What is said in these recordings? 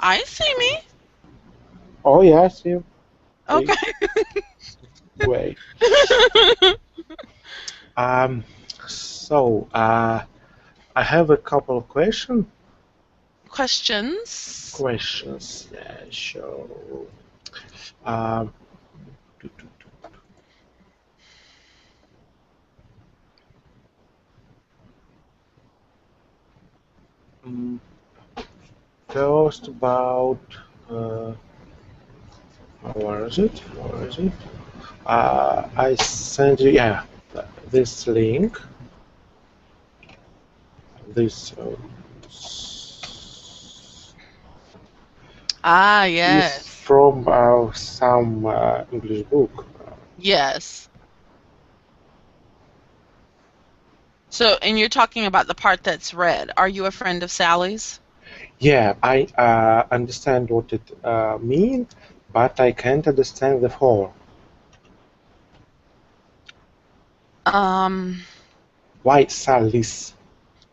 I see me. Oh, yes, you. Wait, Okay. wait. Um, so, I have a couple of Questions. questions. Yeah, so, um, mm, first about, uh, where is it? Where is it? I sent you, yeah, this link. This Ah, is yes. from some English book. Yes. So, and you're talking about the part that's red. Are you a friend of Sally's? Yeah, I understand what it means, but I can't understand the whole. Um, Why Salis?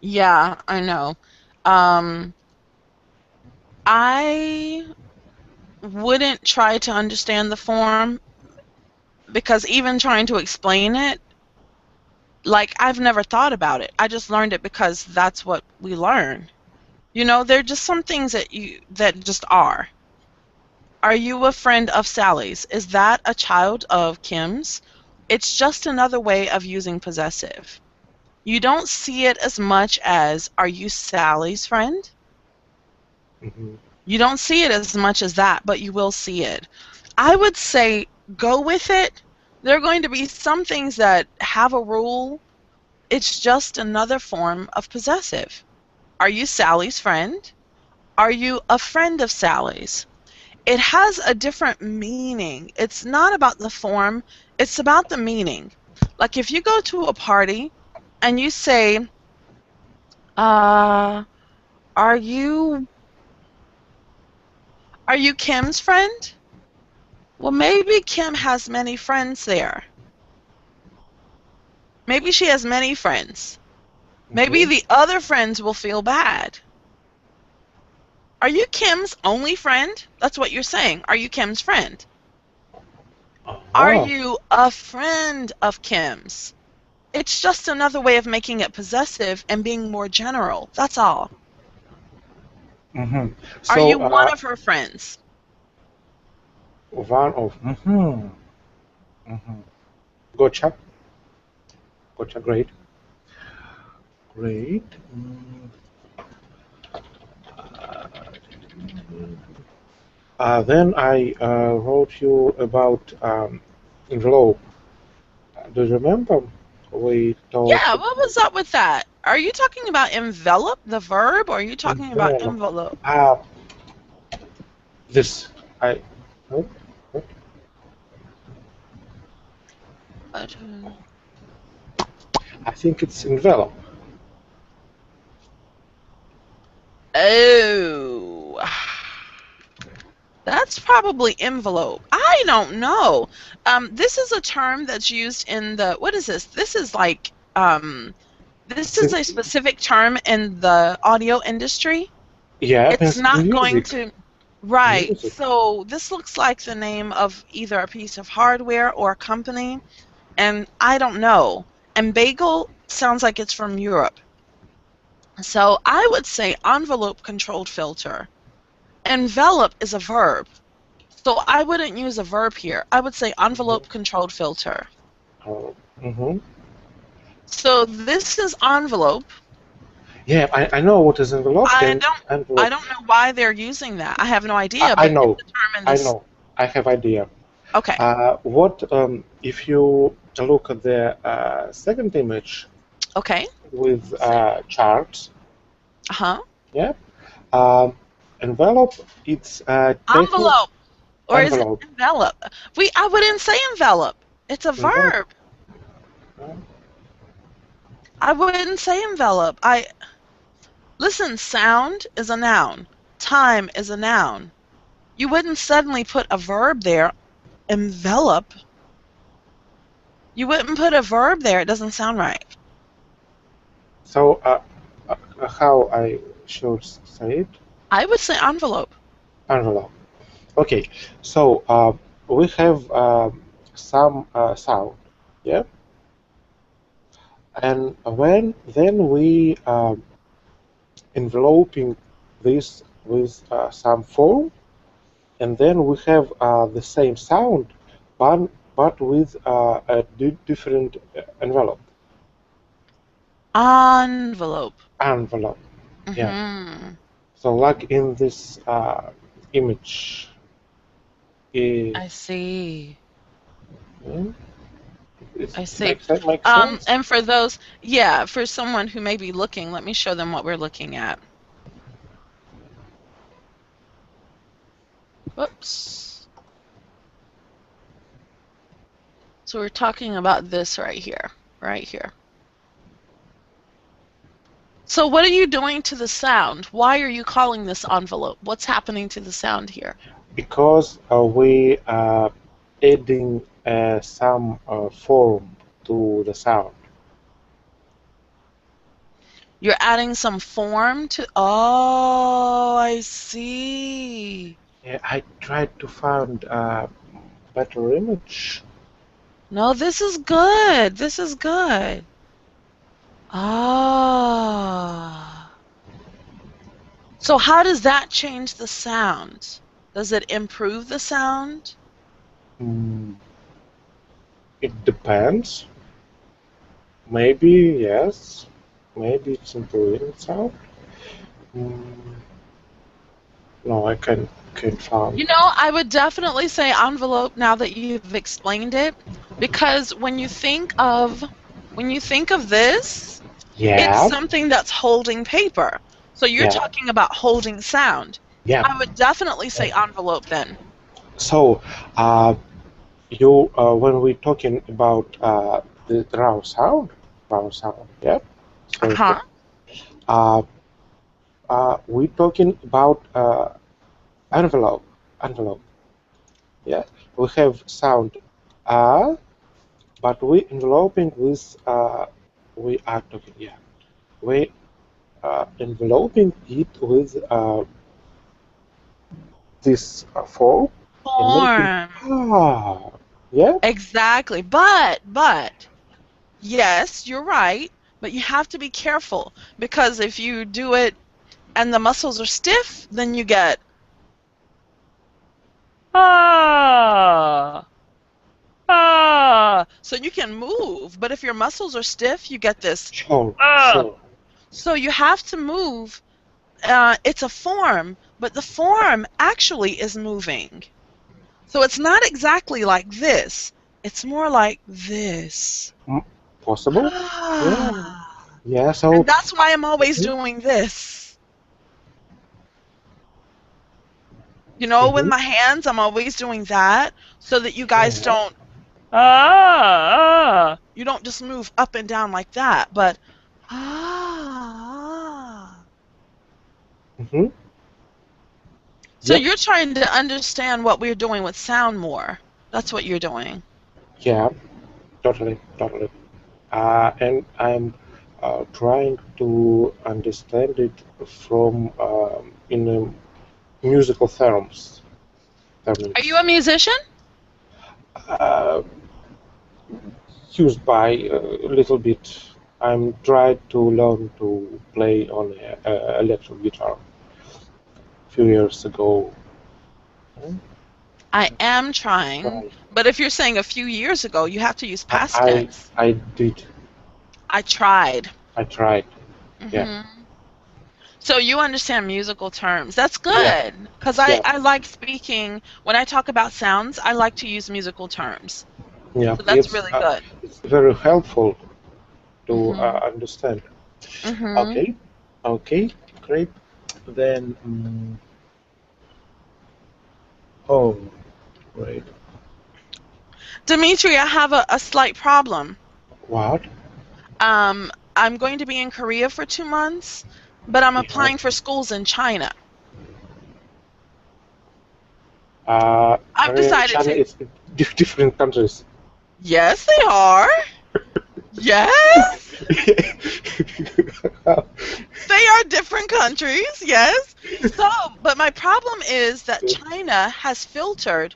yeah, I know. Um, I wouldn't try to understand the form because even trying to explain it, like I've never thought about it. I just learned it because that's what we learn. You know, there are just some things that just are. Are you a friend of Sally's? Is that a child of Kim's? It's just another way of using possessive. You don't see it as much as are you Sally's friend? Hmm. You don't see it as much as that, but you will see it. I would say go with it. There are going to be some things that have a rule. It's just another form of possessive. Are you Sally's friend? Are you a friend of Sally's? It has a different meaning. It's not about the form, it's about the meaning. Like if you go to a party and you say, uh, are you are you Kim's friend? Well, maybe Kim has many friends there. Maybe she has many friends. Maybe Hmm. the other friends will feel bad. Are you Kim's only friend? That's what you're saying. Are you Kim's friend? Are Oh. you a friend of Kim's? It's just another way of making it possessive and being more general. That's all. Hmm. Are So, you one of her friends? one of. Hmm. Hmm. Gotcha. Gotcha. Great. Great. Mm. Then I wrote you about envelope. Do you remember we talked Yeah, what was up with that? Are you talking about envelop, the verb, or are you talking about envelope? envelope? Uh, this I. No, no, Uh, I think it's envelope. Oh, that's probably envelope. I don't know. This is a term that's used in the, what is this? This is like, this It's is in, a specific term in the audio industry. yeah, It's it's not going music. to, right. Music. So this looks like the name of either a piece of hardware or a company, and I don't know. And bagel sounds like it's from Europe. So I would say envelope controlled filter. Envelop is a verb. So I wouldn't use a verb here. I would say Hmm. envelope controlled filter. Hmm. So this is envelope. Yeah, I know what is envelope I and don't I envelope. don't know why they're using that. I have no idea, I but it's know, a term in I this. know, I have idea. Okay. What if you look at the second image Okay. with Let's see. charts? Uh-huh. Yeah, um, envelope. It's technical Envelope. Or is it envelope. envelop? I wouldn't say envelop. It's a Envelope. verb. I wouldn't say envelop. I listen, sound is a noun. Time is a noun. You wouldn't suddenly put a verb there, envelop. You wouldn't put a verb there. It doesn't sound right. So how I should say it? I would say envelope. envelope. Okay, so we have some sound, yeah, and when then we enveloping this with some form, and then we have the same sound, but with a different envelope. Envelope. Envelope, yeah. Mm-hmm. So like in this image, I see. mm, it I see. makes sense. And for those, yeah, for someone who may be looking, let me show them what we're looking at. Whoops. So we're talking about this right here, right here. So what are you doing to the sound? Why are you calling this envelope? What's happening to the sound here? Because we adding some form to the sound. You're adding some form to, oh, I see. Yeah, I tried to find a better image. No, this is good. This is good. Ah. So how does that change the sound? Does it improve the sound? Mm, it depends. Maybe yes. Maybe it's improving sound. Mm, no, I can't find. You know, I would definitely say envelope now that you've explained it, because when you think of this, it's Yeah, something that's holding paper. So you're yeah, talking about holding sound. yeah. I would definitely say envelope then. So, you when we're talking about the raw sound, yeah. Sorry for. Uh-huh. Uh, we're talking about envelope, envelope. Yeah, we have sound but we enveloping with we are talking. Yeah, we enveloping it with this form and making Form. ah. Yeah, Exactly. But yes, you're right, but you have to be careful because if you do it and the muscles are stiff, then you get ah, ah. So you can move, but if your muscles are stiff, you get this sure, ah. sure. So you have to move. It's a form, but the form actually is moving. So it's not exactly like this. It's more like this. Mm, possible. Yeah, Ah. yeah. And So. that's why I'm always Mhm, doing this. You know, with mhm, my hands, I'm always doing that so that you guys yeah. don't you don't just move up and down like that, but ah. Hmm. So Yep. you're trying to understand what we're doing with sound more. That's what you're doing. Yeah. Totally. Totally. And I'm trying to understand it from in musical Are you a terms, musician? uh, used by a little bit. I'm trying to learn to play on a electric guitar a few years ago. Hmm? I am trying, Right. but if you're saying a few years ago, you have to use I, past I tense. I did. I tried. I tried. Yeah. hmm So you understand musical terms. That's Yeah. good because I, Yeah. I like speaking. When I talk about sounds, I like to use musical terms. Yeah. So that's really good. It's very helpful to hmm understand. hmm Okay. Okay. Great. Then. Oh, great. Dmitry, I have a slight problem. What? I'm going to be in Korea for 2 months, but I'm Yeah. applying for schools in China. I've Korea and decided China to. is different countries. Yes, they are. Yes, they are different countries. Yes. So, but my problem is that China has filtered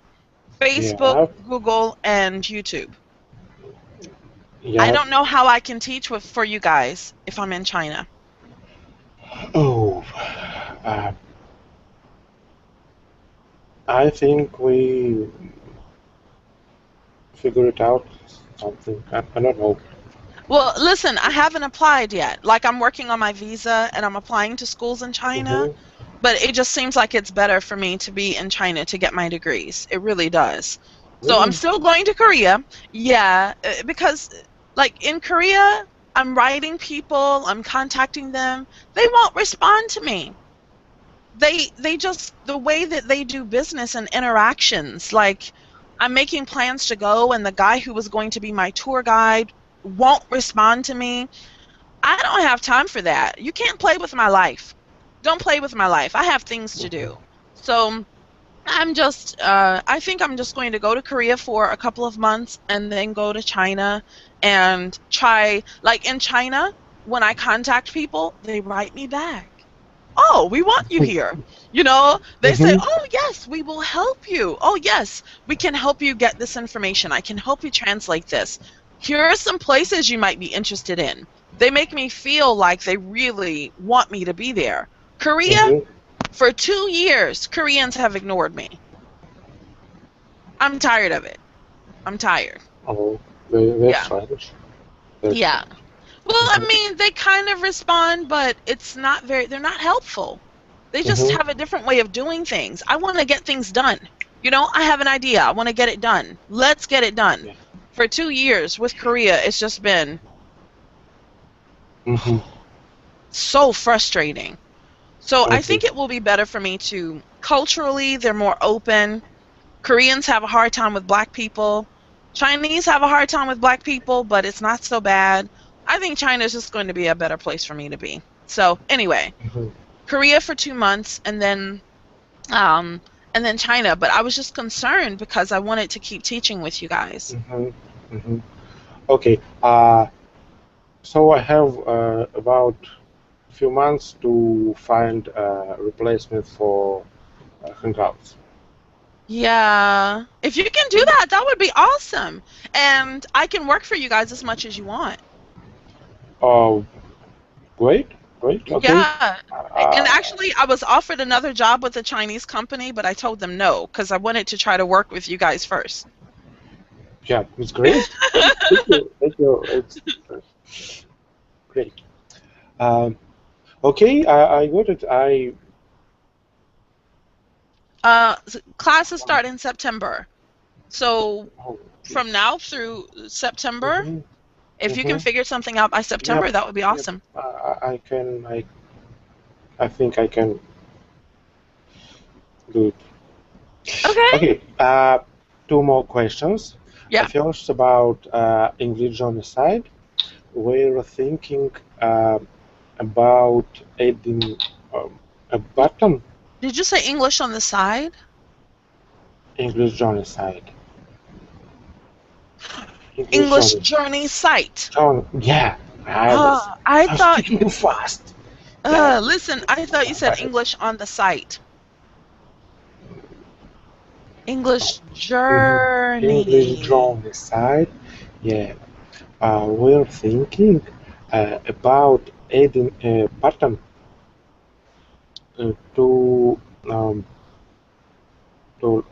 Facebook, Yeah, Google, and YouTube. I yeah. don't know how I can teach for you guys if I'm in China. Oh, uh, I think we figure it out something. I don't know. Well, listen, I haven't applied yet. Like I'm working on my visa and I'm applying to schools in China, Mm-hmm. but it just seems like it's better for me to be in China to get my degrees. It really does. So I'm Really? still going to Korea. Yeah, because like in Korea, I'm writing people, I'm contacting them. They won't respond to me. They just the way that they do business and interactions, like I'm making plans to go and the guy who was going to be my tour guide won't respond to me. I don't have time for that. You can't play with my life. Don't play with my life. I have things to Mm-hmm. do. So I think I'm just going to go to Korea for a couple of months and then go to China and try, like in China, when I contact people, they write me back. Oh, we want you here. They say, Mm-hmm. oh, yes, we will help you. Oh, yes, we can help you get this information. I can help you translate this. Here are some places you might be interested in. They make me feel like they really want me to be there. Korea, Mm-hmm. for 2 years, Koreans have ignored me. I'm tired of it. I'm tired. Oh, very Yeah. strange. Very Yeah. strange. Well, I Mm-hmm. mean, they kind of respond, but they're not helpful. They just Mm-hmm. have a different way of doing things. I want to get things done. I have an idea. I want to get it done. Let's get it done. Yeah. For 2 years with Korea, it's just been Mm-hmm. so frustrating. So I Okay. think it will be better for me to culturally, they're more open. Koreans have a hard time with black people. Chinese have a hard time with black people, but it's not so bad. I think China is just going to be a better place for me to be. So anyway, Mm-hmm. Korea for 2 months um and then China. But I was just concerned because I wanted to keep teaching with you guys. Mm-hmm. Mm-hmm. Okay. So I have about a few months to find a replacement for Hangouts. Yeah. If you can do that, that would be awesome. And I can work for you guys as much as you want. Oh, great, great. Okay. Yeah. And Uh, actually, I was offered another job with a Chinese company, but I told them no because I wanted to try to work with you guys first. yeah, it's great. Great. Thank you. Thank you. It's great. Um, okay, I got it. Classes start in September. So Oh, from now through September, mm-hmm, if you can mm-hmm. figure something out by Yep, September, that would be yep. awesome. I can. I think I can do it. Okay. Okay. Two more questions. Yeah. First about English on the side. We're thinking about adding a button Did you say English on the side? English genocide. English English genocide. Journey site. Yeah, I I was thought, speaking too fast. Yeah, listen, I thought you said I, English on the site. English mhm. English Journey. genocide. Yeah, we're thinking about adding a button to to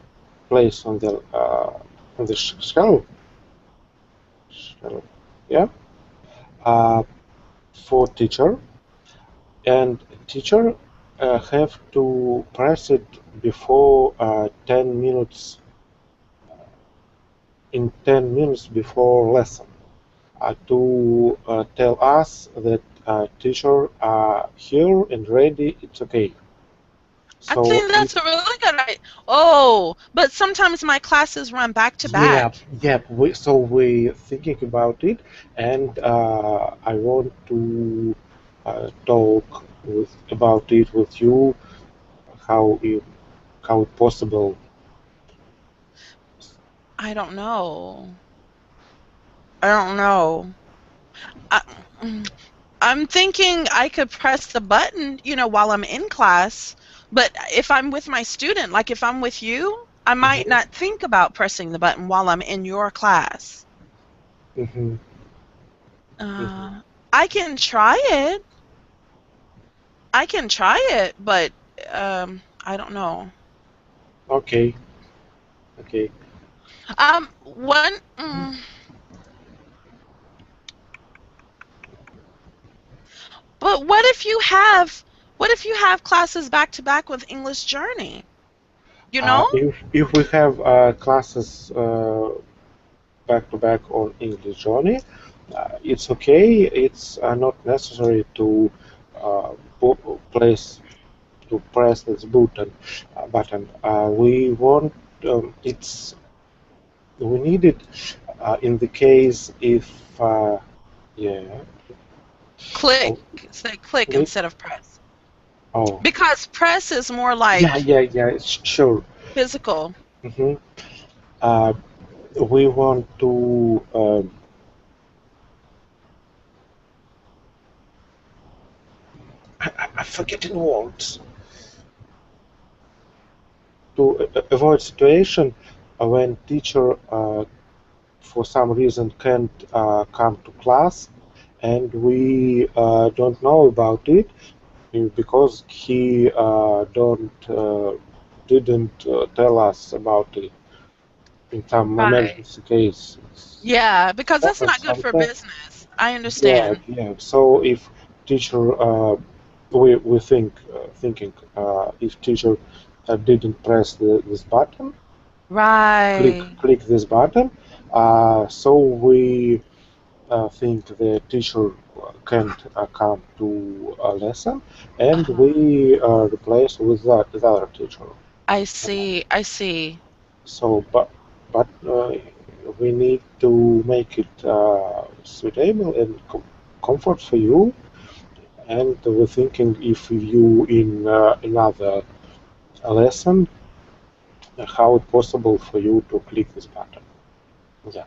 place on the shelf. Shelf. Yeah, uh, for teacher and teacher have to press it before 10 minutes in 10 minutes before lesson to tell us that teacher are here and ready, it's okay. I So think if that's a really good idea. Oh, but sometimes my classes run back to yeah, back. yeah, we thinking about it, and I want to talk about it with you, how it, how it possible. I don't know. I don't know. I, mm, I'm thinking I could press the button, while I'm in class, But if I'm with my student, like if I'm with you, I might Mm-hmm. not think about pressing the button while I'm in your class. Mm-hmm. Mm-hmm. Uh, I can try it. I can try it, but I don't know. Okay. Okay. One. But what if you have classes back to back with English Journey? You know? If we have classes back to back on English Journey, it's okay. It's not necessary to uh, place to press this button. We want it's we need it in the case if yeah. Click. Oh, Say click click. instead of press. Oh, Because press is more yeah, like yeah, yeah. Sure. physical. Hmm. Uh, we want to. I forgetting words to avoid situation when teacher for some reason can't come to class and we don't know about it because he don't didn't tell us about it in some Right. emergency case. Yeah, because It that's happens not good for sometimes. business. I Yeah, understand. yeah. So if teacher, we thinking if teacher didn't press this button, Right. click this button, so we think the teacher can't come to a lesson, and Uh-huh. we replace with the other teacher. I see. I see. So, but we need to make it suitable and comfort for you. And we're thinking if you in another lesson, how it possible for you to click this button. Yeah.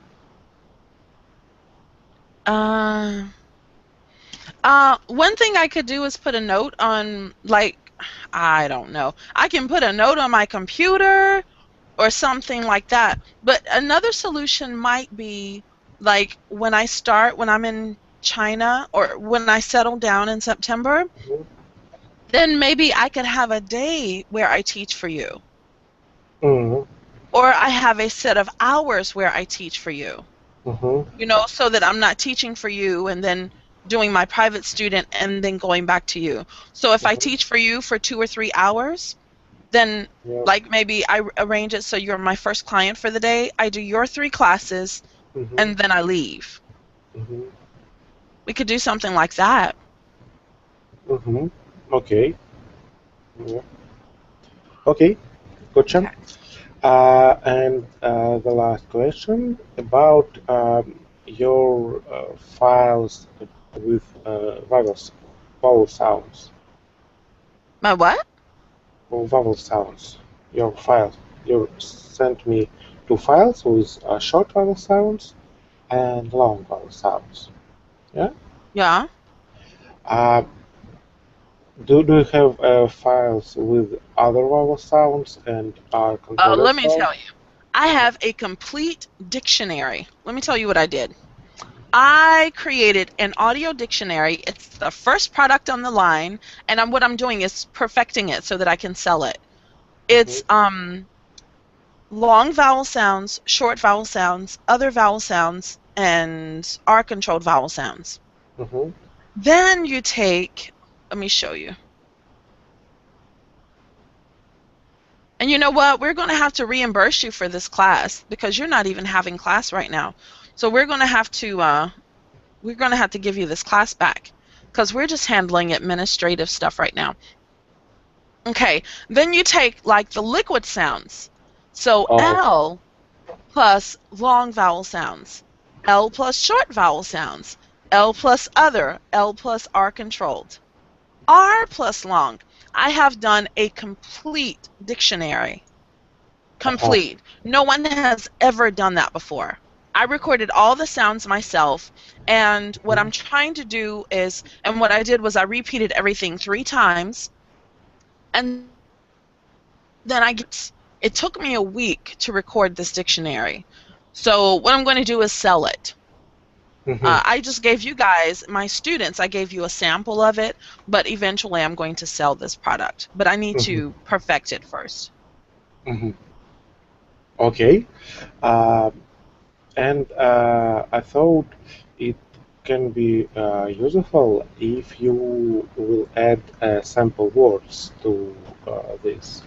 Uh, one thing I could do is put a note on, like, I don't know. I can put a note on my computer or something like that. But another solution might be like when I'm in China or when I settle down in September, Mhm. then maybe I could have a day where I teach for you. Mhm. Or I have a set of hours where I teach for you, Mhm. so that I'm not teaching for you and then doing my private student and then going back to you. So if I Mhm. teach for you for 2 or 3 hours, then Yeah. like maybe I arrange it so you're my first client for the day. I do your 3 classes Mhm. and then I leave. Mhm. We could do something like that. Mhm. Okay. Yeah. Okay. Gotcha. Okay. And the last question about your files with vowel sounds. My what? Vowel sounds. Your files. You sent me 2 files with short vowel sounds and long vowel sounds. Yeah. Yeah. Uh, do you have files with other vowel sounds and controlled Let me tell sounds? you. I have a complete dictionary. Let me tell you what I did. I created an audio dictionary. It's the first product on the line, and what I'm doing is perfecting it so that I can sell it. Mm-hmm. It's long vowel sounds, short vowel sounds, other vowel sounds, and R controlled vowel sounds. Mm-hmm. Then you take, let me show you. And you know what? We're going to have to reimburse you for this class because you're not even having class right now. So we're going to have to give you this class back because we're just handling administrative stuff right now. Okay. Then you take like the liquid sounds. So Oh. L plus long vowel sounds, L plus short vowel sounds, L plus other, L plus R controlled, R plus long. I have done a complete dictionary. Uh-huh. Complete. No one has ever done that before. I recorded all the sounds myself, and what I'm trying to do is, and what I did was I repeated everything 3 times, and Then it took me a week to record this dictionary. So what I'm going to do is sell it. Mm-hmm. I just gave you guys, my students, I gave you a sample of it, but eventually I'm going to sell this product. But I need Mm-hmm. to perfect it first. Mm-hmm. Okay. Uh, and I thought it can be useful if you will add sample words to this.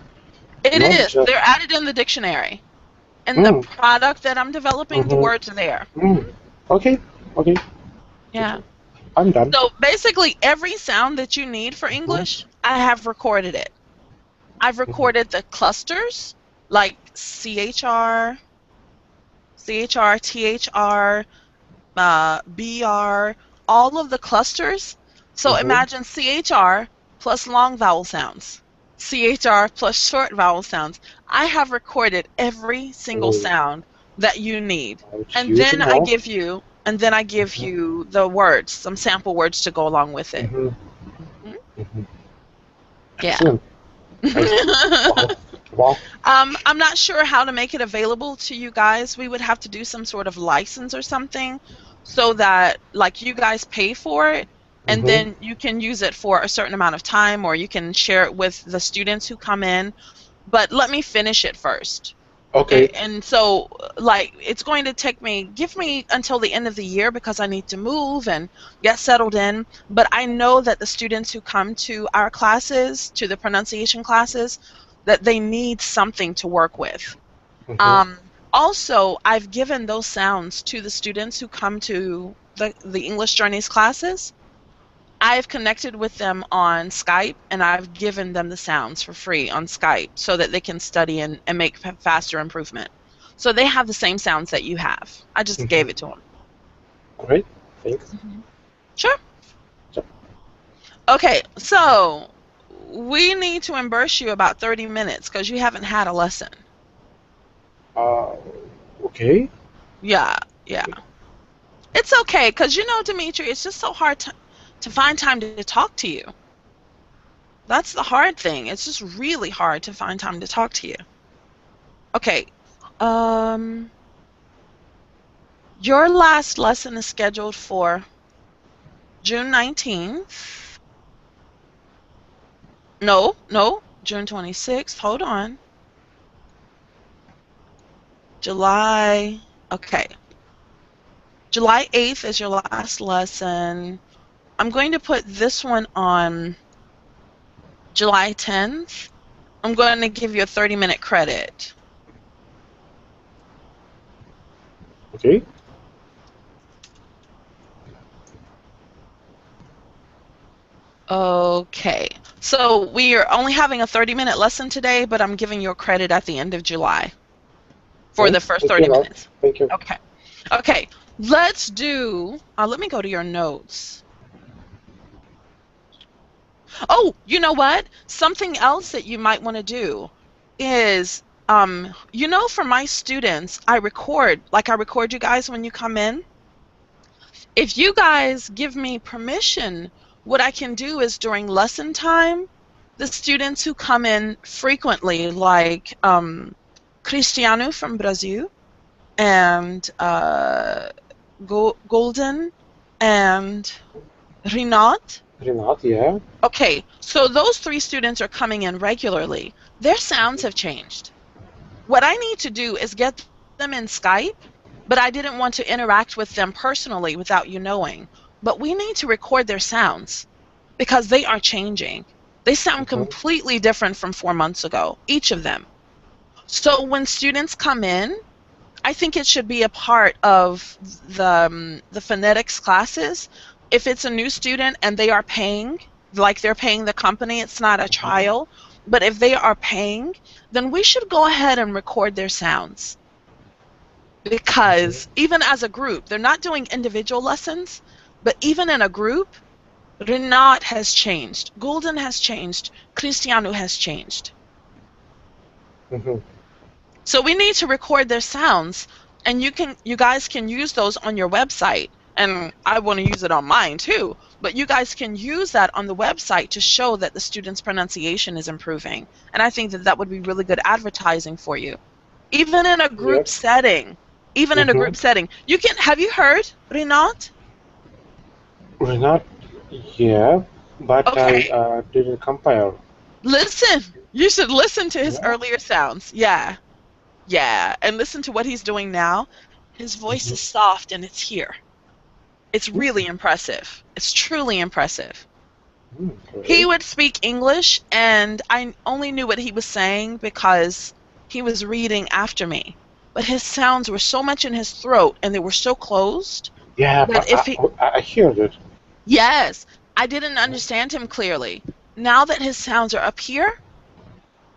It Not is. just. They're added in the dictionary. In the Mm, product that I'm developing, the mm-hmm, words are there. mm. Okay, okay, Yeah. okay. I'm done. So basically, every sound that you need for Mm-hmm, English, I have recorded it. I've mm-hmm, recorded the clusters like CHR, CHR, THR, BR, all of the clusters. So mm-hmm. imagine CHR plus long vowel sounds, CHR plus short vowel sounds. I have recorded every single Oh, sound that you need. it's And huge then I enough. give you and then I give Mm-hmm, you the words, some sample words to go along with it. mm-hmm, Mhm. mm-hmm. Yeah. Excellent. I, wow, wow. I'm not sure how to make it available to you guys. We would have to do some sort of license or something so that like you guys pay for it and Mm-hmm. then you can use it for a certain amount of time or you can share it with the students who come in. But let me finish it first. Okay. And so like it's going to give me until the end of the year because I need to move and get settled in, but I know that the students who come to our classes, to the pronunciation classes, that they need something to work with. Mm-hmm. Also, I've given those sounds to the students who come to the English Journeys classes. I've connected with them on Skype and I've given them the sounds for free on Skype so that they can study and make faster improvement. So they have the same sounds that you have. I just Mm-hmm. gave it to them. Great. Thanks. Sure. So, Okay, so we need to immerse you about 30 minutes because you haven't had a lesson. uh, okay. Yeah, yeah. It's okay because Dmitry, it's just so hard to find time to talk to you. That's the hard thing. It's just really hard to find time to talk to you. Okay. Um, your last lesson is scheduled for June 19th. No, no, June 26th. Hold on. July. Okay. July 8th is your last lesson. I'm going to put this one on July 10th. I'm going to give you a 30-minute credit. Okay. Okay. So we are only having a 30-minute lesson today, but I'm giving you a credit at the end of July for the first Thank you 30 a lot. minutes. Thank you. Okay. Okay. Let's do, let me go to your notes. Oh, you know what? Something else that you might want to do is, for my students, I record you guys when you come in. If you guys give me permission, what I can do is during lesson time, the students who come in frequently, like Cristiano from Brazil and Golden and Rinat. Renat, yeah. Okay, so those three students are coming in regularly. Their sounds have changed. What I need to do is get them in Skype, but I didn't want to interact with them personally without you knowing. But we need to record their sounds because they are changing. They sound Mm-hmm. completely different from 4 months ago, each of them. So when students come in, I think it should be a part of the phonetics classes. If it's a new student and they are paying, like they're paying the company, it's not a Mm-hmm. trial. But if they are paying, then we should go ahead and record their sounds Mm-hmm. because even as a group, they're not doing individual lessons, but even in a group, Renat has changed, Golden has changed, Cristiano has changed. Mm-hmm. So we need to record their sounds and you guys can use those on your website and I want to use it on mine too. But you guys can use that on the website to show that the student's pronunciation is improving. And I think that that would be really good advertising for you. Even in a group Yes. setting, even in a Mm-hmm. group setting, you can, have you heard, Renat? Not, yeah, but I Okay, didn't compare. listen. You should listen to his Yeah. earlier sounds. Yeah, yeah. And listen to what he's doing now. His voice Mm-hmm. is soft and it's here. It's really impressive. It's truly impressive. Mm, He great. would speak English, and I only knew what he was saying because he was reading after me. But his sounds were so much in his throat and they were so closed Yeah, that but if he, I hear that. yes, I didn't understand him clearly. Now that his sounds are up here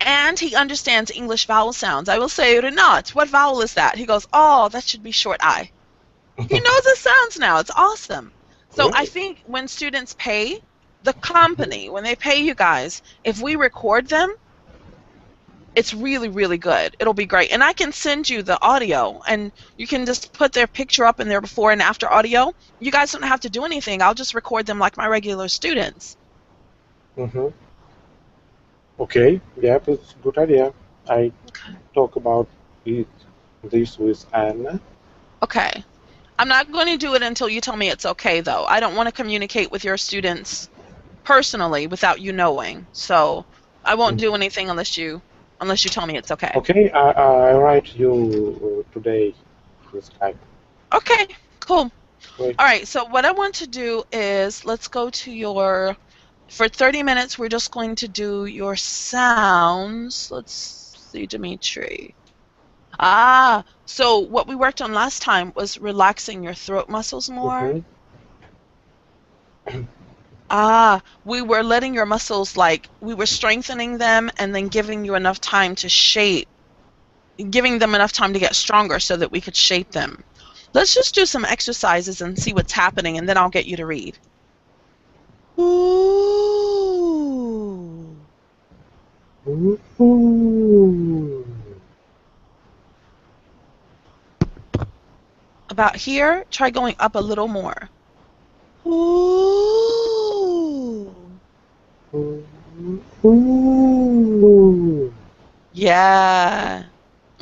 and he understands English vowel sounds, I will say, Renat, what vowel is that? He goes, oh, that should be short I. He knows his sounds now. It's awesome. So I Great. think when students pay, the Mm-hmm. company, when they pay you guys, if we record them, it's really, really good. It'll be great. And I can send you the audio and you can just put their picture up in there before and after audio. You guys don't have to do anything. I'll just record them like my regular students. Mm-hmm. Okay. Yeah, it's a good idea. I talk about it, this with Anna. Okay. I'm not going to do it until you tell me it's okay, though. I don't want to communicate with your students personally without you knowing. So I won't do Mhm. anything unless you tell me it's okay. Okay, I write you today with Skype. Okay, cool. Great. All right, so what I want to do is let's go to your for 30 minutes we're just going to do your sounds. Let's see, Dmitry. Ah, so what we worked on last time was relaxing your throat muscles more. Mm-hmm. Ah, we were letting your muscles like we were strengthening them and then giving you enough time to shape, giving them enough time to get stronger so that we could shape them. Let's just do some exercises and see what's happening, and then I'll get you to read. Ooh. Ooh. About here, try going up a little more. Ooh. Ooh. Yeah.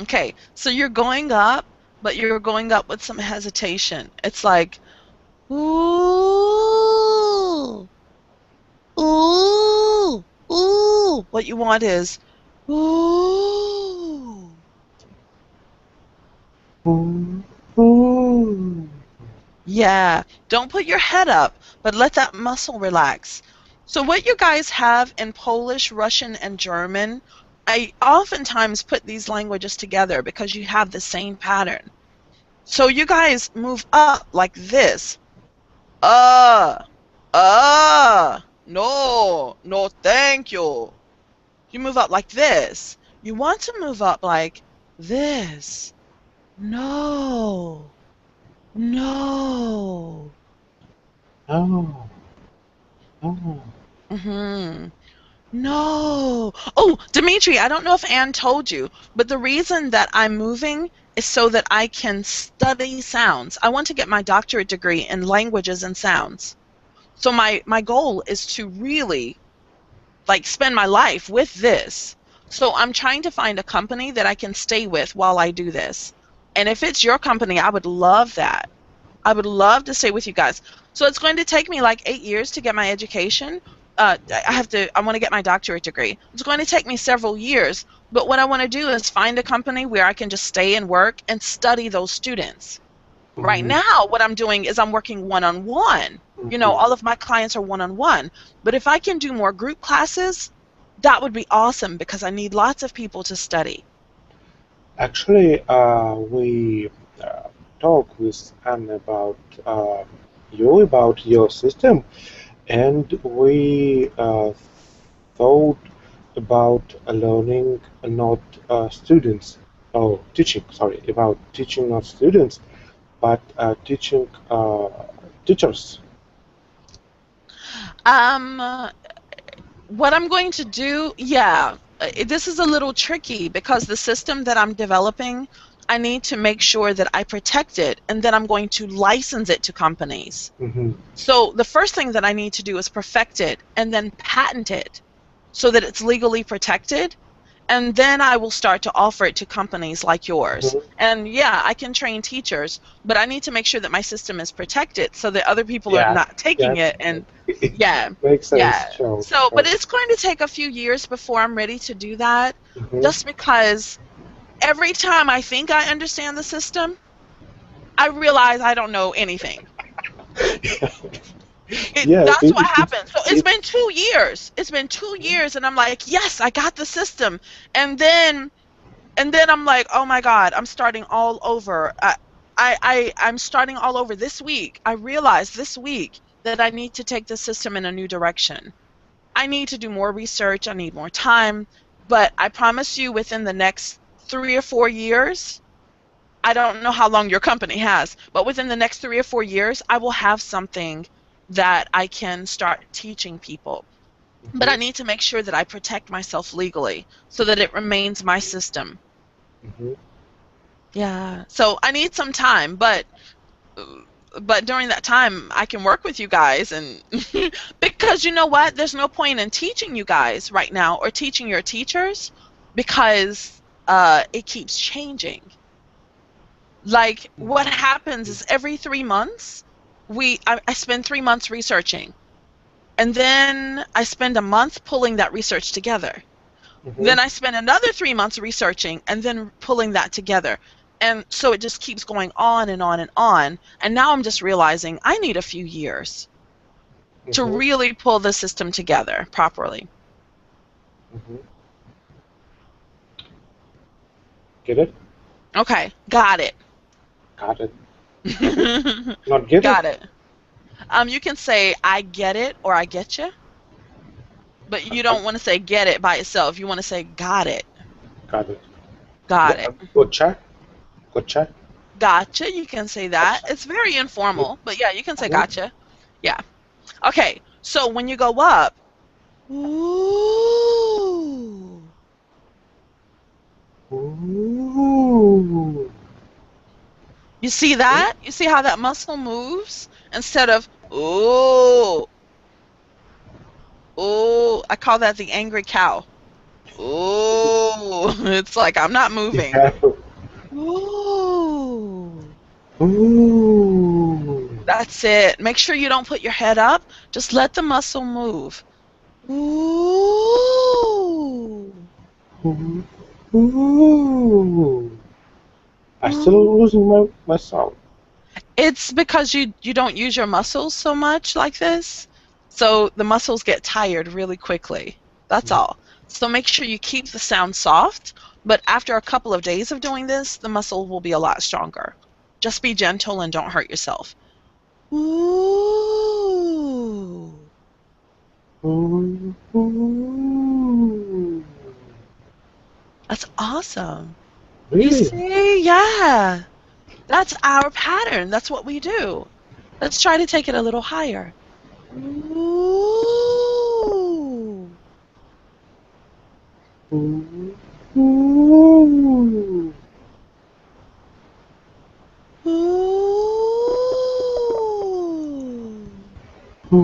Okay, so you're going up, but you're going up with some hesitation. It's like, ooh, ooh, ooh. What you want is, ooh. Ooh. Ooh. Yeah, don't put your head up, but let that muscle relax. So, what you guys have in Polish, Russian, and German, I oftentimes put these languages together because you have the same pattern. So, you guys move up like this. Uh, no, no, thank you. You move up like this. You want to move up like this. No, no. Oh. Oh. Mm-hmm. No. Oh, Dimitri, I don't know if Anne told you, but the reason that I'm moving is so that I can study sounds. I want to get my doctorate degree in languages and sounds. So my goal is to really like spend my life with this. So I'm trying to find a company that I can stay with while I do this. And if it's your company, I would love that. I would love to stay with you guys. So it's going to take me like 8 years to get my education. I want to get my doctorate degree. It's going to take me several years. But what I want to do is find a company where I can just stay and work and study those students. Right Mm-hmm. now, what I'm doing is I'm working one on one. You know, Mm-hmm. all of my clients are one on one. But if I can do more group classes, that would be awesome because I need lots of people to study. Actually, we talk with Anne about uh, about your system, and we thought about learning not students, oh, teaching, sorry, about teaching not students, but teaching teachers. Um, what I'm going to do, yeah, this is a little tricky because the system that I'm developing I need to make sure that I protect it, and then I'm going to license it to companies. Mm-hmm. So the first thing that I need to do is perfect it and then patent it so that it's legally protected. And then I will start to offer it to companies like yours. Mm-hmm. And yeah, I can train teachers, but I need to make sure that my system is protected so that other people are Yeah, not taking yeah, it. And yeah, makes sense. yeah. Sure, So, sure. but it's going to take a few years before I'm ready to do that, Mm-hmm. just because every time I think I understand the system, I realize I don't know anything. Yeah, That's what happened. So it's been it's 2 years. It's been 2 years, and I'm like, yes, I got the system. And then I'm like, oh my God, I'm starting all over. I'm starting all over this week. I realized this week that I need to take the system in a new direction. I need to do more research. I need more time. But I promise you, within the next 3 or 4 years, I don't know how long your company has, but within the next 3 or 4 years, I will have something that I can start teaching people. But mm-hmm. I need to make sure that I protect myself legally so that it remains my system. Mm-hmm. Yeah. So I need some time, but during that time I can work with you guys and because you know what? There's no point in teaching you guys right now or teaching your teachers because it keeps changing. Like what happens is every 3 months I spend 3 months researching, and then I spend a month pulling that research together. Mm-hmm. Then I spend another 3 months researching and then pulling that together. And so it just keeps going on and on and on. And now I'm just realizing I need a few years to Mm-hmm. really pull the system together properly. Mm-hmm. Get it? Okay, got it. Got it. Not get it? Got it. You can say I get it or I get you, but you Uh, don't want to say get it by itself. You want to say got it. Got it. Got it. Gotcha. Gotcha. Gotcha. You can say that. Gotcha. It's very Mm-hmm. informal, but yeah, you can say Mm-hmm. gotcha. Yeah. Okay. So when you go up, ooh, Ooh. you see that? You see how that muscle moves instead of ooh, ooh. I call that the angry cow. Ooh, it's like I'm not moving. Yeah. Ooh. Ooh. That's it. Make sure you don't put your head up. Just let the muscle move. Ooh. Ooh. Ooh. I Ooh. still losing my sound. It's because you don't use your muscles so much like this. So the muscles get tired really quickly. That's all. So make sure you keep the sound soft, but after a couple of days of doing this, the muscle will be a lot stronger. Just be gentle and don't hurt yourself. Ooh. Ooh. Ooh. That's awesome. You Really? see? Yeah. That's our pattern. That's what we do. Let's try to take it a little higher. Ooh. Ooh. Ooh. Ooh. Ooh. Ooh.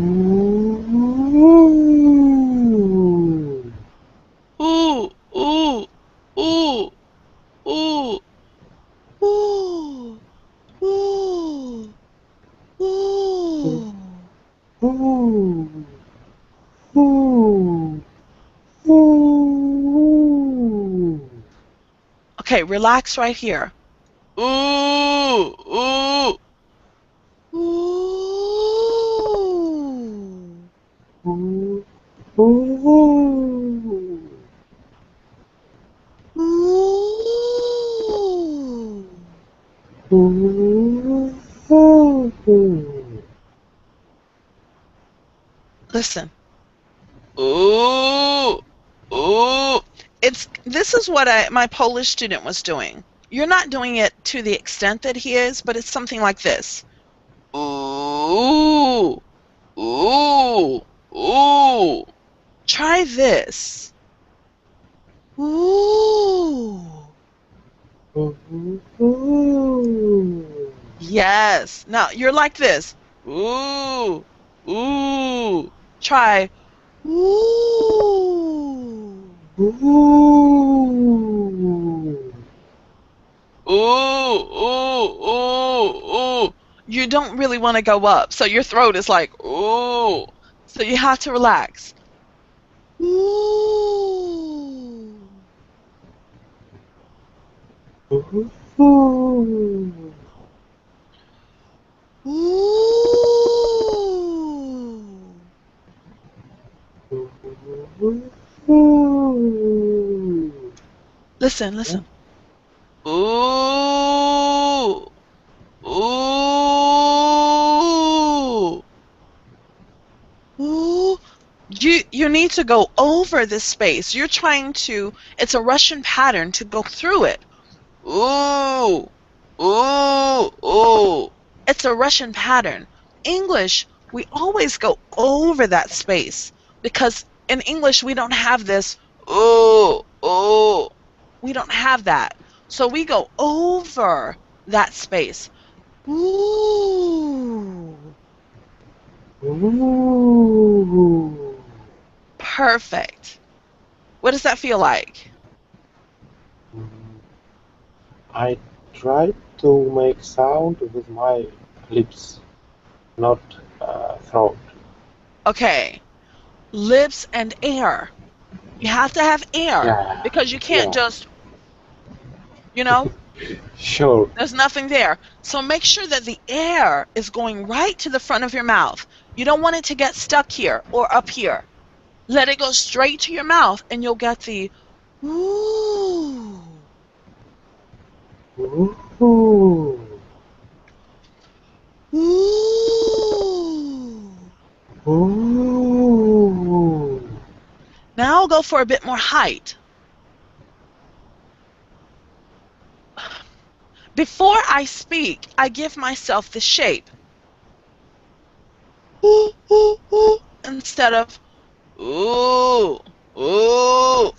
Ooh. Ooh. Ooh. Ooh. Ooh. Ooh. Ooh. Ooh. Ooh. Okay, relax right here. Ooh. Ooh. Ooh. Ooh. Ooh. Ooh. Ooh. Ooh. Listen. Ooh. Ooh. This is what my Polish student was doing. You're not doing it to the extent that he is, but it's something like this. Ooh. Ooh. Ooh. Try this. Ooh. Ooh. Yes. Now you're like this. Ooh. Ooh. Try ooh. Ooh. Ooh, ooh, ooh, ooh. You don't really want to go up, so your throat is like, ooh. So you have to relax. Ooh. Ooh. Ooh. Ooh. Listen, listen. Ooh. Ooh. Ooh. You need to go over this space. You're trying to, it's a Russian pattern to go through it. Ooh, ooh, ooh. It's a Russian pattern. English, we always go over that space because in English we don't have this ooh, ooh. We don't have that. So we go over that space. Ooh. Ooh. Perfect. What does that feel like? I try to make sound with my lips, not throat. Okay. Lips and air. You have to have air Yeah, because you can't yeah, just, you know, sure. there's nothing there. So make sure that the air is going right to the front of your mouth. You don't want it to get stuck here or up here. Let it go straight to your mouth and you'll get the ooh, Ooh. ooh. Ooh. Now I'll go for a bit more height. Before I speak, I give myself the shape. Ooh, ooh, ooh, instead of ooh, ooh,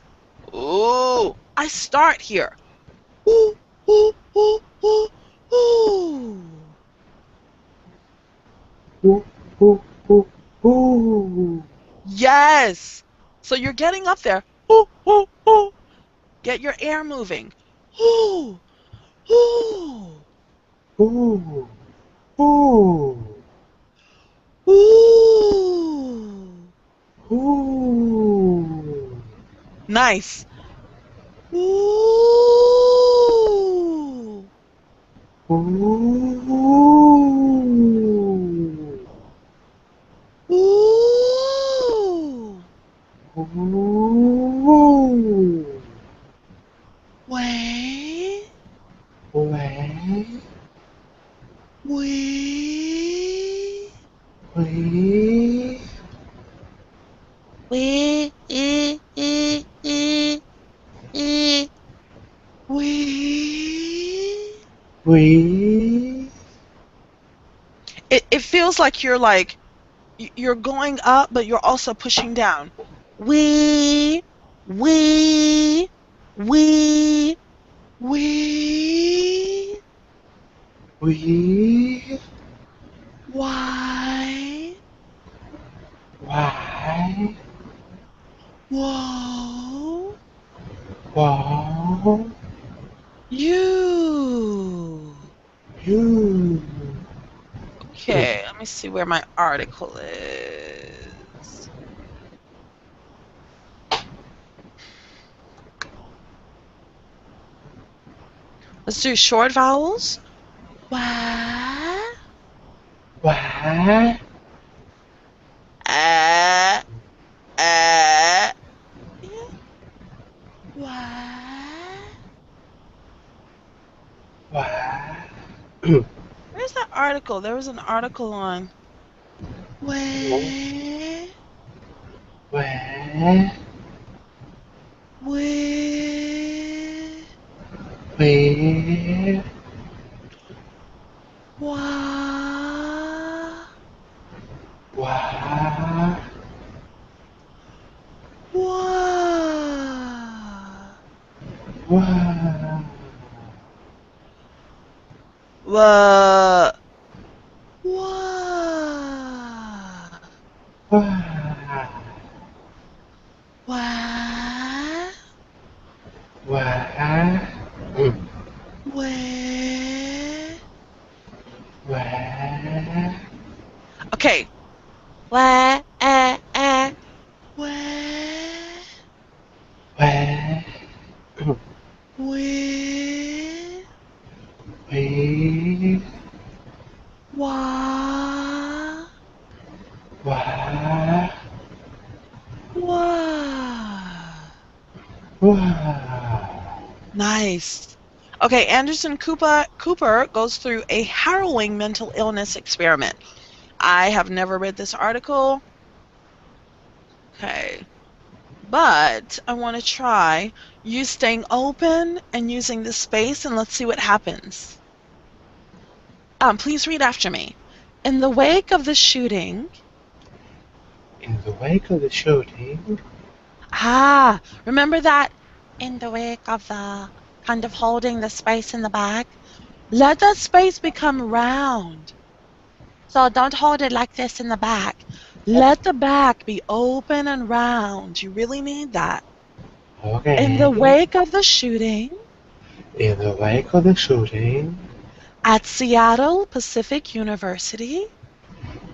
ooh. I start here. Ooh, ooh, ooh, ooh, ooh. Ooh. Ooh. Ooh. Ooh. Yes. So you're getting up there. Ooh, ooh, ooh. Get your air moving. Ooh, ooh, Ooh. Ooh. ooh. Ooh. Nice. Ooh, Ooh. ooh. Ooh. Wait, Wait. wait, Wait. wait, wait. Wait. It feels like you're like you're going up, but you're also pushing down. We, we, we, we. Wait. Why? Why? Whoa. Wow. You. You. Okay, let me see where my article is. Let's do short vowels. Wah. Why? Ah. Ah. Yeah. Wah. Why? Where's that article? There was an article on where, Where? where, Where? wah, Why? wah. Why? Wha Wha Wah, Wha wah, mm, Where? wah, Okay. Where? Where? wah, mm, Where? wee, Wah? wah, Wah? wah. Nice. Okay, Anderson Cooper goes through a harrowing mental illness experiment. I have never read this article. Okay. But I want to try you staying open and using the space, and let's see what happens. Please read after me. In the wake of the shooting, In the wake of the shooting, remember that? In the wake of the kind of holding the space in the back, let that space become round. So don't hold it like this in the back. Let the back be open and round. You really need that. In the okay, wake of the shooting in the wake of the shooting at Seattle Pacific University,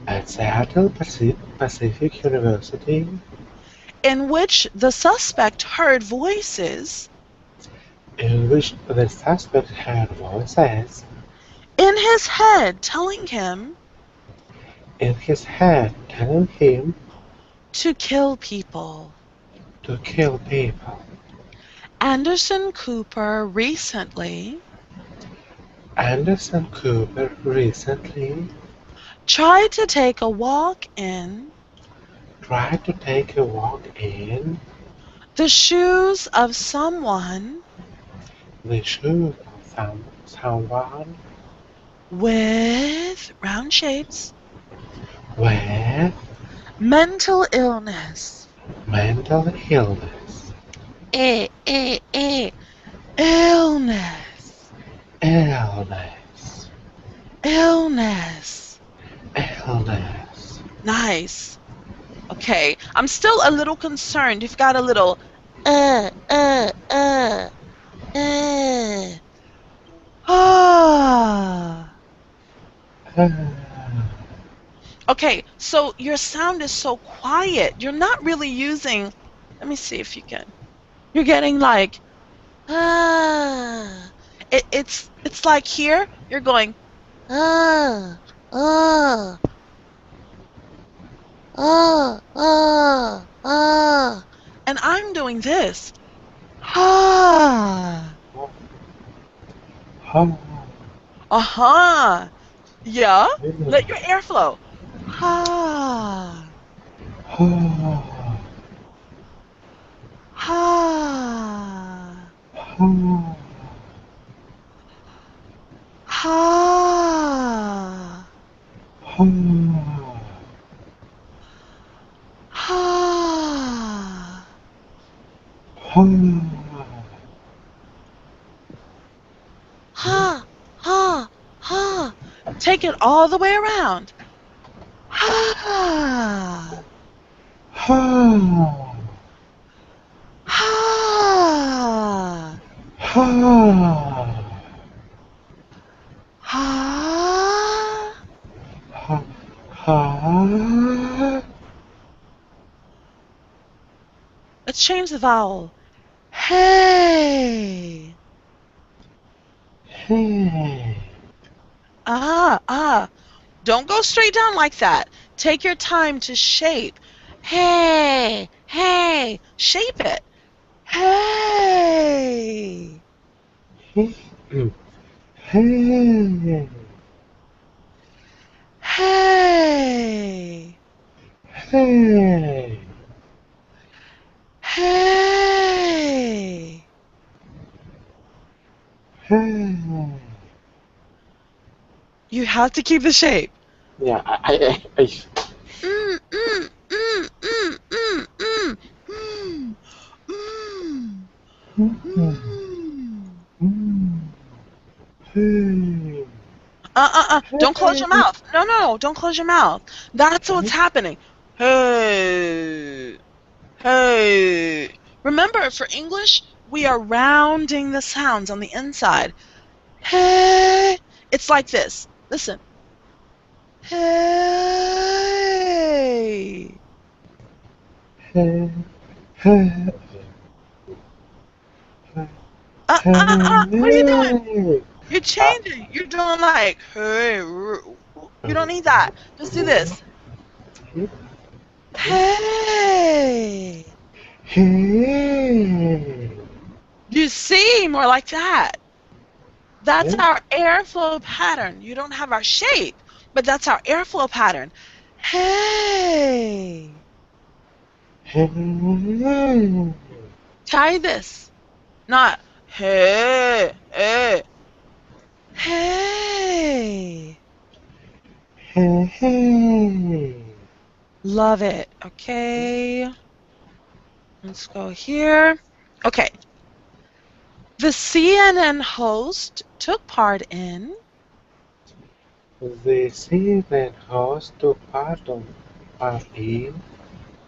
at Seattle Pacific University, in which the suspect heard voices in which the suspect heard voices in his head telling him in his head telling him to kill people. to kill people. Anderson Cooper recently Anderson Cooper recently tried to take a walk in tried to take a walk in the shoes of someone the shoes of someone with round shapes, with mental illness. mental illness. Eh. Illness. Illness. Illness. Illness. Nice. Okay. I'm still a little concerned. You've got a little uh uh uh uh. Ah. Okay, so your sound is so quiet. You're not really using, let me see if you can. You're getting like ah. It's like here, you're going ah, ah, ah. And I'm doing this. Ah. Uh-huh. Yeah. Let your air flow. Ah. Ah. Ah. Ah. Ha. Ha. Ha. Take it all the way around. Ha. Ha. Ha. Let's change the vowel. Hey. Hey. Ah. Don't go straight down like that. Take your time to shape. Hey. Shape it. Hey. Hey. Hey. Hey. Hey. Hey. You have to keep the shape. Yeah, I Mm, mm, mm, mm, mm, mm, mm, mm, Hmm. mm. Hmm. Hey. Don't close your Hey. mouth. No, no, no, don't close your mouth. That's what's happening. Hey, hey. Remember, for English, we are rounding the sounds on the inside. Hey. It's like this. Listen. Hey. Hey. Hey. What are you doing? Hey. You're changing. You're doing like, hey. You don't need that. Just do this. Hey. Hey. You see, more like that. That's our airflow pattern. You don't have our shape, but that's our airflow pattern. Hey. Hey. Try this. Not hey, hey. Hey. Hey. Love it. Okay. Let's go here. Okay. The CNN host took part in The season host took part in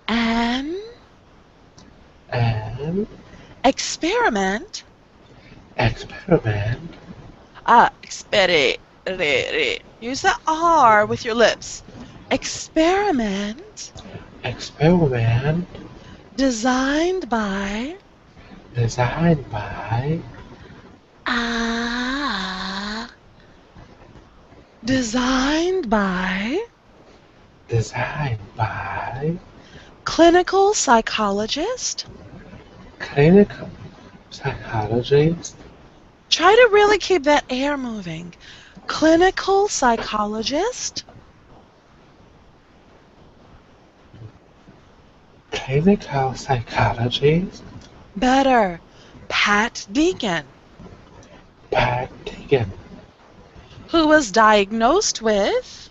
an an experiment. experiment. Experiment. Use the R with your lips. Experiment Experiment designed by designed by ah designed by designed by clinical psychologist. clinical psychologist. Try to really keep that air moving. Clinical psychologist. Clinical psychologist. Better. Pat Deacon, Pat Deacon, who was diagnosed with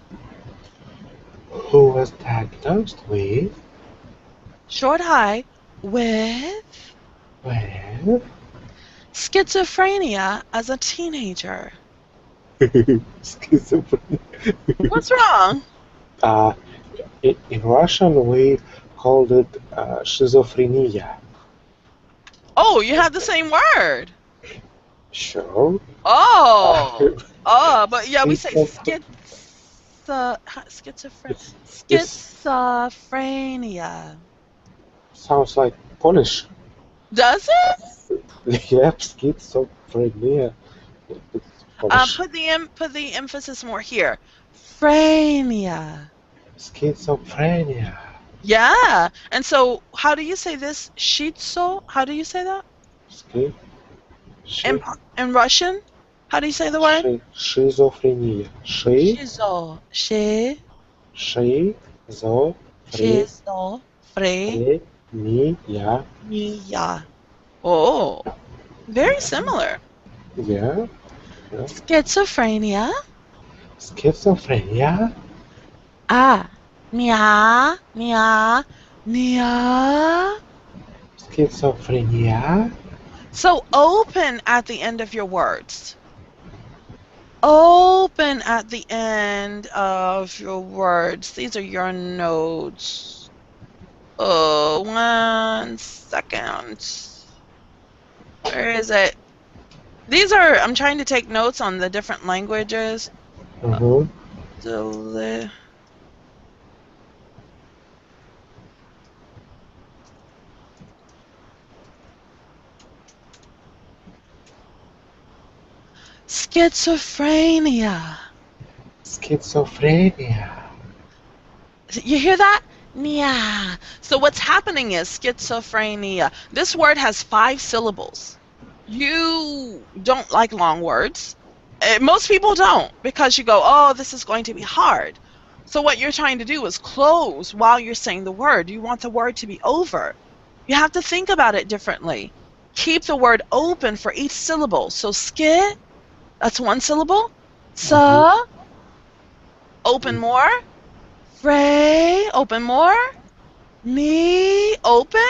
who was diagnosed short high with with schizophrenia as a teenager. schizophrenia. What's wrong? uh, in Russian, we called it schizophrenia. Oh, you have the same word. Sure. Oh, but yeah, we say Schizo- it's schizophrenia. sounds like Polish. Does it? Yep, schizophrenia. It's Polish. Put the emphasis more here. Phrenia. Schizophrenia. Yeah. And so, how do you say this? Shiitso? How do you say that? Schi- In Shi- in Russian? How do you say the word? Schizophrenia. Shizo. Schizophrenia. Schizophrenia. Oh, very similar. Yeah. Yeah. Schizophrenia. Schizophrenia. Ah. Nia. Nia. Nia. Schizophrenia. So open at the end of your words. Open at the end of your words. These are your notes. Oh, 1 second. Where is it? I'm trying to take notes on the different languages. Mm-hmm. Schizophrenia. Schizophrenia. You hear that? Yeah. So what's happening is schizophrenia. This word has 5 syllables. You don't like long words. Most people don't because you go, oh, this is going to be hard. So what you're trying to do is close while you're saying the word. You want the word to be over. You have to think about it differently. Keep the word open for each syllable. So skit, that's 1 syllable. Mm-hmm. Sa, open more. Frey, open more. Me, open.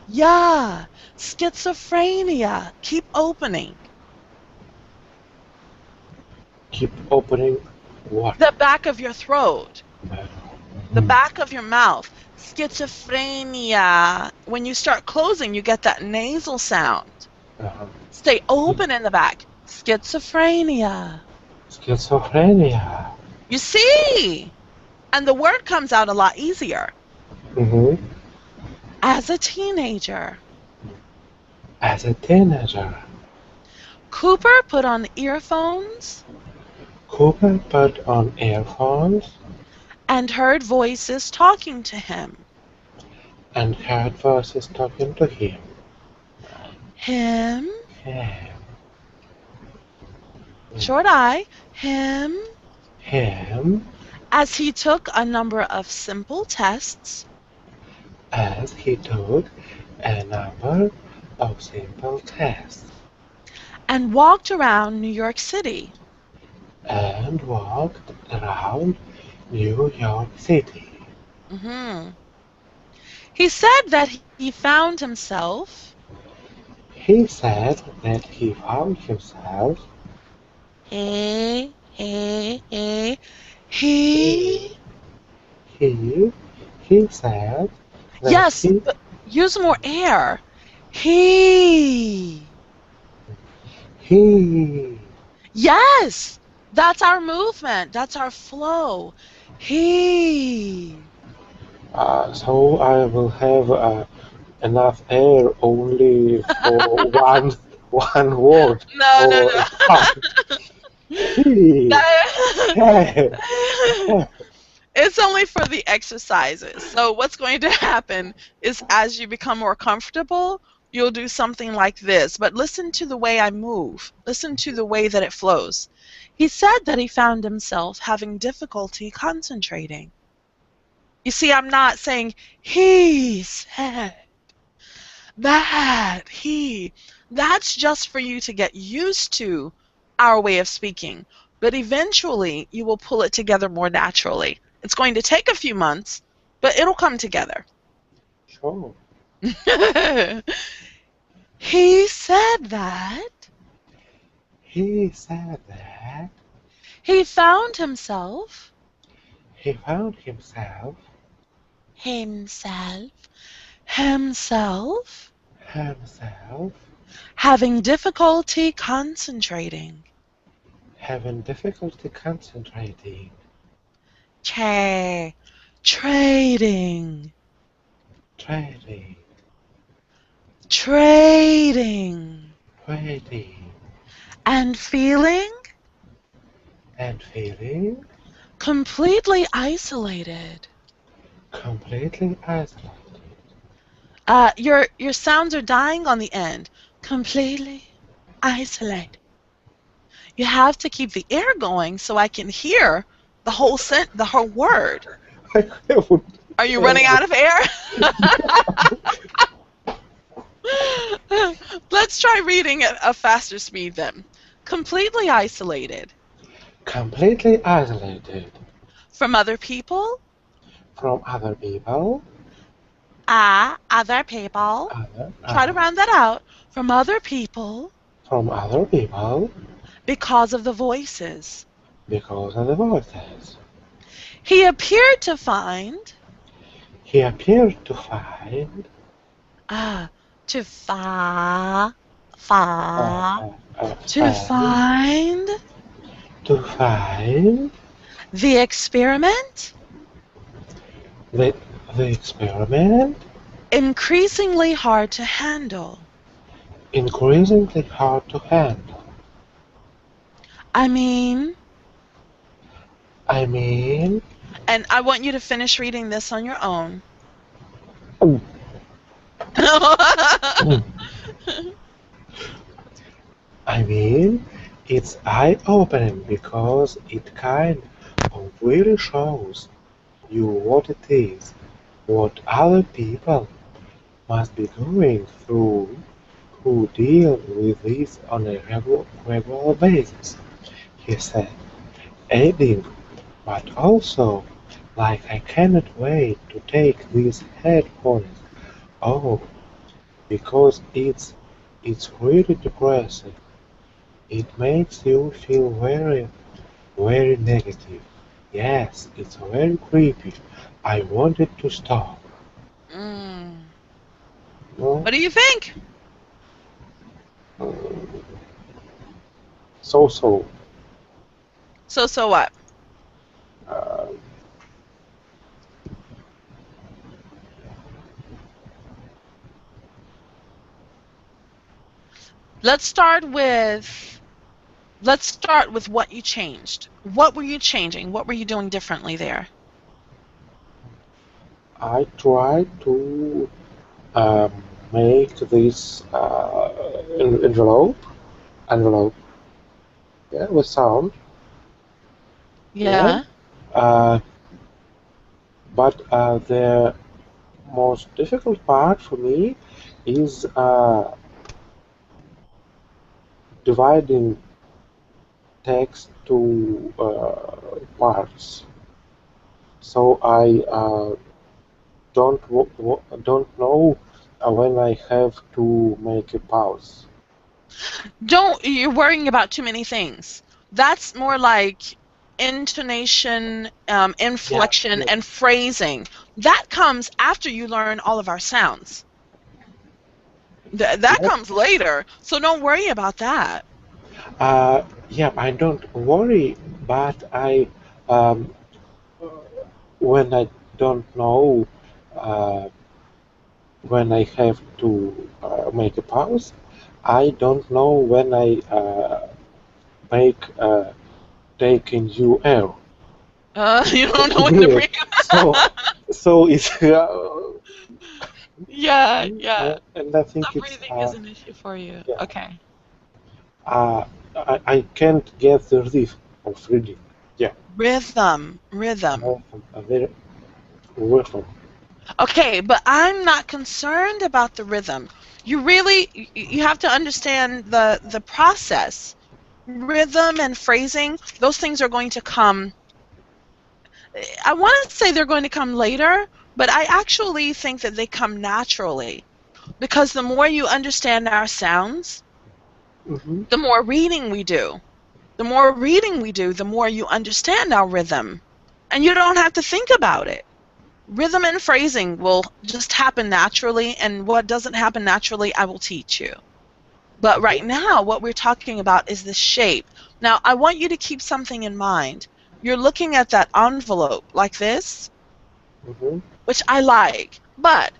Yeah. Schizophrenia. Keep opening. Keep opening What? The back of your throat, the Mhm. back of your mouth. Schizophrenia. When you start closing, you get that nasal sound. Uh, Stay open in the back. Schizophrenia. Schizophrenia. You see? And the word comes out a lot easier. Hmm. As a teenager, As a teenager, Cooper put on earphones Cooper put on earphones and heard voices talking to him. and heard voices talking to him. Him, Him, short I, him, him, as he took a number of simple tests as he took a number of simple tests and walked around New York City. and walked around New York City. Mhm. He said that he found himself He said that he found himself. he he He, he said that yes, but use more air. He he, yes, that's our movement. That's our flow. He so I will have enough air only for one word no no or a sound. He, no. hey, hey. It's only for the exercises. So what's going to happen is as you become more comfortable, you'll do something like this. But listen to the way I move. Listen to the way that it flows. He said that he found himself having difficulty concentrating. You see, I'm not saying he said that he. That's just for you to get used to our way of speaking. But eventually, you will pull it together more naturally. It's going to take a few months, but it'll come together. Sure. He said that He said that he found himself, he found himself, himself, himself, himself having difficulty concentrating. having difficulty concentrating, Cha, trading, trading, trading, waiting, and feeling and feeling completely isolated. completely isolated. Your sounds are dying on the end. Completely isolated. You have to keep the air going so I can hear the whole word. I would, Are you running uh, out of air? Let's try reading at a faster speed then. Completely isolated completely isolated from other people. from other people, Other people. other, Try to round that out. From other people from other people because of the voices. because of the voices. He appeared to find, He appeared to find, ah, to fa, uh, fa, uh, uh, to find, find to find the experiment the, the experiment increasingly hard to handle. increasingly hard to handle. I mean, I mean, and I want you to finish reading this on your own. oh, I mean, it's eye-opening because it kind of really shows you what it is, what other people must be going through who deal with this on a regular basis, he said, adding, but also, like I cannot wait to take these headphones off because it's really depressing. It makes you feel very, very negative. Yes, it's very creepy. I wanted to stop. Mm. No? What do you think? Mm, so. So what? Uh, Let's start with let's start with what you changed. What were you changing? What were you doing differently there? I tried to um, make this envelope, yeah, with sound, yeah. Yeah. Uh, but the most difficult part for me is dividing text to parts. So I don't know when I have to make a pause. Don't you're worrying about too many things. That's more like intonation, Yeah, inflection, yeah. and phrasing. That comes after you learn all of our sounds. That Yeah. comes later. So don't worry about that. Yeah, I don't worry, but um, when I don't know uh, when I have to make a pause, I don't know when I make take a new air. You don't know when to Yeah. bring. So, so it's Yeah, yeah. and I So think it's breathing is an issue for you. yeah, Okay. uh, I can't get the rhythm of reading. Yeah, Rhythm, rhythm. a very rhythm. Okay, but I'm not concerned about the rhythm. You have to understand the process. Rhythm and phrasing, those things are going to come. I want to say they're going to come later, but I actually think that they come naturally because the more you understand our sounds, Hmm. the more reading we do. The more reading we do, the more you understand our rhythm. And you don't have to think about it. Rhythm and phrasing will just happen naturally, and what doesn't happen naturally, I will teach you. But right now, what we're talking about is the shape. Now, I want you to keep something in mind. You're looking at that envelope like this, Hmm. which I like, but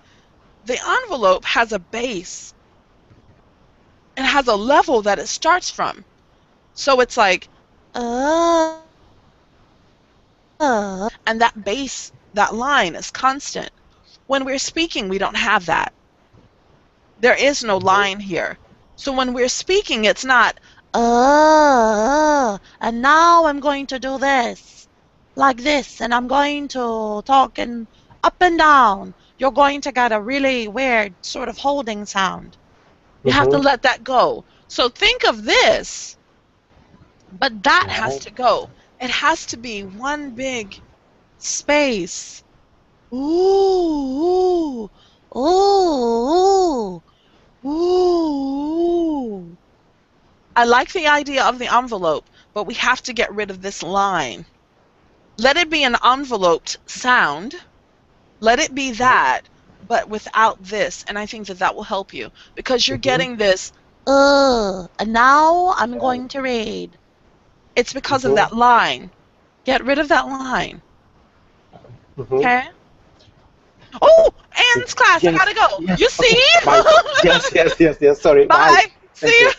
the envelope has a base and has a level that it starts from. So it's like, and that base, that line is constant. When we're speaking, we don't have that. There is no line here. So when we're speaking, it's not, and now I'm going to do this, like this, and I'm going to talk and up and down. You're going to get a really weird sort of holding sound. You have to Hmm. let that go. So think of this, but that has Yeah. to go. It has to be one big space. Ooh, ooh, ooh, ooh. I like the idea of the envelope, but we have to get rid of this line. Let it be an enveloped sound. Let it be that, but without this. And I think that that will help you because you're Hmm. getting this, and now I'm going to read. It's because of Hmm. that line. Get rid of that line. Hmm. Okay? Oh, Anne's class. I Yes, gotta go. yes. You Okay, see? bye. Yes, yes, yes, yes. Sorry, bye. Bye. See Thank you. you.